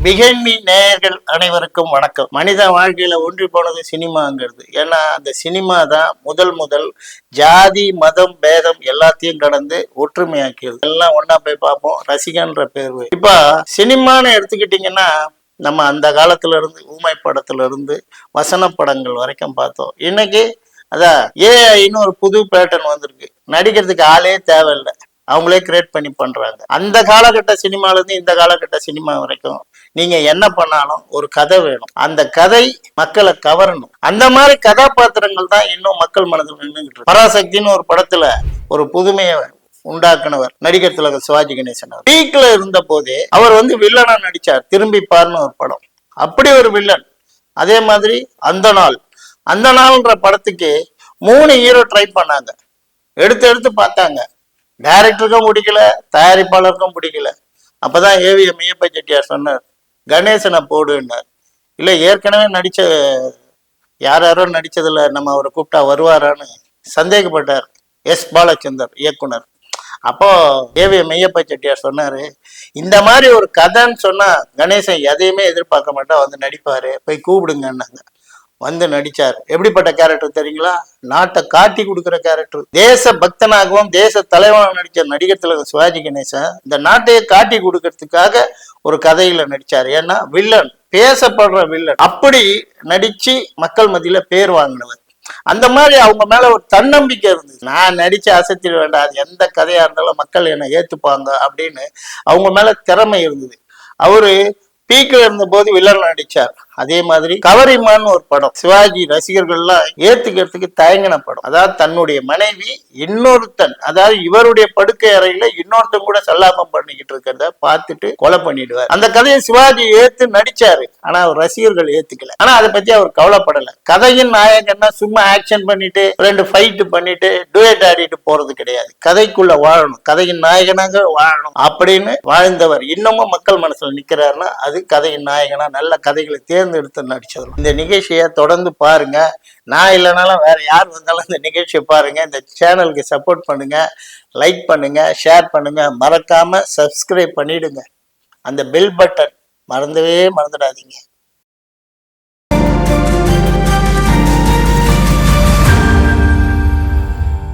பிகைன் me நேயர்கள் அனைவருக்கும் வணக்கம். மனித வாழ்க்கையில ஒன்றி போனது சினிமாங்கிறது. ஏன்னா அந்த சினிமா தான் முதல் ஜாதி மதம் பேதம் எல்லாத்தையும் கடந்து ஒற்றுமையாக்கியது. எல்லாம் ஒன்னா போய் பார்ப்போம் ரசிகன்ற பேர்வு. இப்ப சினிமான்னு எடுத்துக்கிட்டீங்கன்னா நம்ம அந்த காலத்துல இருந்து ஊமை படத்துல இருந்து வசன படங்கள் வரைக்கும் பார்த்தோம். இன்னைக்கு அதான் ஏஐன்னு ஒரு புது பேட்டர்ன் வந்திருக்கு. நடிக்கிறதுக்கு ஆளே தேவையில்லை, அவங்களே கிரியேட் பண்ணி பண்றாங்க. அந்த காலகட்ட சினிமால இருந்து இந்த காலகட்ட சினிமா வரைக்கும் நீங்க என்ன பண்ணாலும் ஒரு கதை வேணும், அந்த கதை மக்களை கவரணும். அந்த மாதிரி கதாபாத்திரங்கள் தான் இன்னும் மக்கள் மனதில் நின்றுகிட்டு. பராசக்தின்னு ஒரு படத்துல ஒரு புதுமையை உண்டாக்குனவர் நடிகர் திலகம் சிவாஜி கணேசன். பீக்ல இருந்த போதே அவர் வில்லனா நடிச்சார். திரும்பி பாருன்னு ஒரு படம், அப்படி ஒரு வில்லன். அதே மாதிரி அந்த நாள்ன்ற படத்துக்கு 3 ஹீரோ ட்ரை பண்ணாங்க, எடுத்து பார்த்தாங்க. டைரக்டருக்கும் பிடிக்கல, தயாரிப்பாளருக்கும் பிடிக்கல. அப்பதான் ஏவிஎம் மெய்யப்ப செட்டியார் சொன்னார், கணேசனை போடுன்னார். இல்ல ஏற்கனவே நடிச்ச யாரோ நடிச்சதுல நம்ம அவரை கூப்பிட்டா வருவாரான்னு சந்தேகப்பட்டார் எஸ் பாலச்சந்தர் இயக்குனர். அப்போ ஏவிஎம் மெய்யப்ப செட்டியார் சொன்னாரு, இந்த மாதிரி ஒரு கதைன்னு சொன்னா கணேசன் எதையுமே எதிர்பார்க்க மாட்டா, நடிப்பாரு, போய் கூப்பிடுங்கன்னாங்க. நடிச்சார். எப்படிப்பட்ட கேரக்டர் தெரியுங்களா? நாட்டை காட்டி கொடுக்கிற கேரக்டர். தேச பக்தனாகவும் தேச தலைவனாக நடிச்ச நடிகர் திலகம் சிவாஜி கணேசன் இந்த நாட்டையே காட்டி கொடுக்கறதுக்காக ஒரு கதையில நடிச்சார். ஏன்னா வில்லன், பேசப்படுற வில்லன். அப்படி நடிச்சு மக்கள் மத்தியில பேர் வாங்கினவர். அந்த மாதிரி அவங்க மேல ஒரு தன்னம்பிக்கை இருந்தது. நான் நடிச்சு அசத்திட வேண்டாம், அது எந்த கதையா இருந்தாலும் மக்கள் என்னை ஏத்துப்பாங்க அப்படின்னு அவங்க மேல திறமை இருந்தது. அவரு பீக்கில் இருந்த போது வில்லன் நடிச்சார். அதே மாதிரி கவரிமான்னு ஒரு படம் சிவாஜி ரசிகர்கள்லாம் ஏத்துக்கிறதுக்கு தயங்கின படம். அதாவது தன்னுடைய மனைவி இன்னொருத்தன், அதாவது இவருடைய படுக்கை அறையில இன்னொருத்தன் கூட சல்லாபம் பண்ணிக்கிட்டு இருக்கிறத பார்த்துட்டு கொலை பண்ணிடுவார். அந்த கதையை சிவாஜி ஏத்து நடிச்சாரு, ஆனா அவர் ரசிகர்கள் ஏத்துக்கல. ஆனா அதை பத்தி அவர் கவலைப்படல. கதையின் நாயகன்னா சும்மா ஆக்ஷன் பண்ணிட்டு 2 ஃபைட் பண்ணிட்டு டுவேட் ஆடிட்டு போறது கிடையாது. கதைக்குள்ள வாழணும், கதையின் நாயகனாக வாழணும் அப்படின்னு வாழ்ந்தவர் இன்னமும் மக்கள் மனசுல நிக்கிறாருன்னா அது கதையின் நாயகனா நல்ல கதைகளை தேர்ந்தெடுத்து நடிச்சது. இந்த நிகழ்ச்சியை தொடர்ந்து பாருங்க. நான் இல்லைனாலும் வேற யார் வந்தாலும் இந்த நிகழ்ச்சியை பாருங்க. இந்த சேனலுக்கு சப்போர்ட் பண்ணுங்க, லைக் பண்ணுங்க, ஷேர் பண்ணுங்க, மறக்காம சப்ஸ்கிரைப் பண்ணிடுங்க. அந்த பெல் பட்டன் மறந்துடாதீங்க.